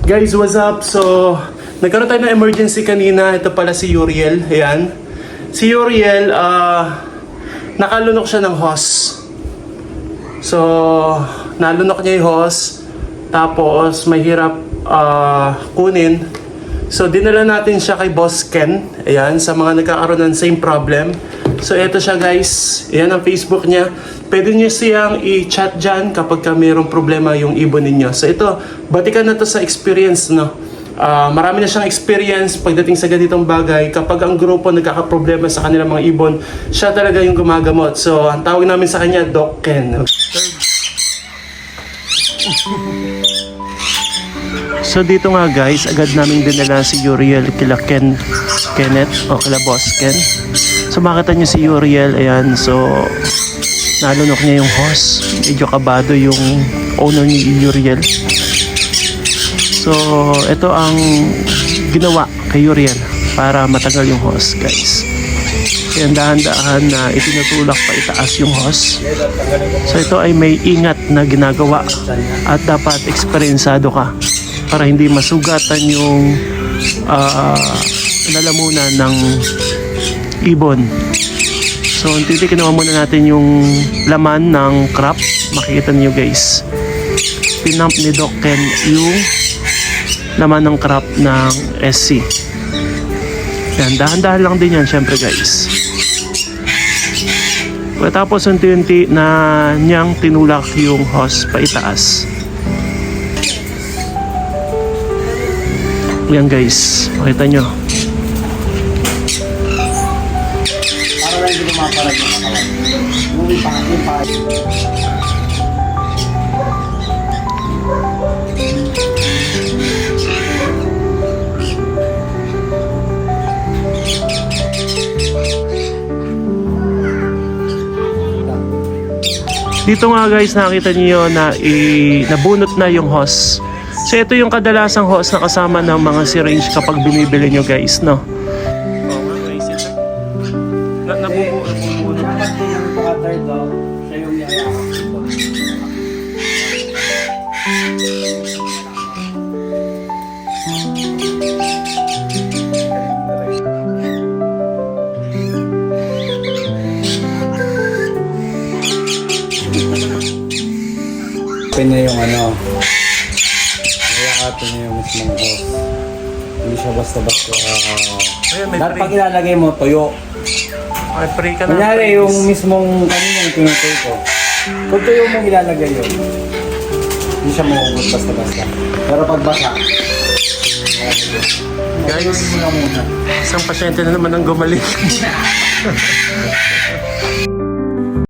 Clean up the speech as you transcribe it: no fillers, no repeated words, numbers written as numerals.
Guys, what's up? So, nagkaroon tayo ng emergency kanina. Ito pala si Uriel. Ayan. Si Uriel, nakalunok siya ng hose. So, nalunok niya yung hose. Tapos, mahirap kunin. So, dinala natin siya kay Boss Ken. Ayan, sa mga nagkakaroon ng same problem. So, eto siya guys. Ayan ang Facebook niya. Pwede niyo siyang i-chat dyan kapag mayroong problema yung ibon ninyo. So, ito, batikan na to sa experience, no? Marami na siyang experience pagdating sa ganitong bagay. Kapag ang grupo nagkakaproblema sa kanilang mga ibon, siya talaga yung gumagamot. So, ang tawag namin sa kanya, Doc Ken. So dito nga guys, agad naming dinala si Uriel kila Kenneth o kila Boss Ken. So makita niyo si Uriel, ayan, so nalunok niya yung hose. Medyo kabado yung owner ni Uriel. So ito ang ginawa kay Uriel para matagal yung hose guys. Kaya dahan-dahan na itinutulak pa itaas yung hose. So ito ay may ingat na ginagawa at dapat eksperyensado ka para hindi masugatan yung lalamunan ng ibon. So titikin muna natin yung laman ng crop. Makikita niyo guys, pinump ni Doc Ken yung laman ng crop ng SC. Yan, dahan-dahan lang din yan syempre guys. Tapos unti-unti na niyang tinulak yung hose pa itaas. Yan guys, makita nyo. Para lang hindi lumaparag yung katawan. Yung pa. Dito nga guys, nakita niyo na nabunot na yung hose. So ito yung kadalasang hose na kasama ng mga syringe kapag binibili nyo guys, no? Nabubuo. Dapat din ang pakatar daw, siya yung yayakap dito. Open niya yung yayakapin niya yung mismong hose. Hindi siya basta-basta. Dapat pag ilalagay mo, tuyo. Ay, pray ka na. Kunyari yung mismong kanina yung tinutuyo ko. Kung tuyo mo ilalagay yun, hindi siya mahugot basta-basta. Pero pag basa, Guys, mo lang muna. isang pasyente na naman ang gumaling.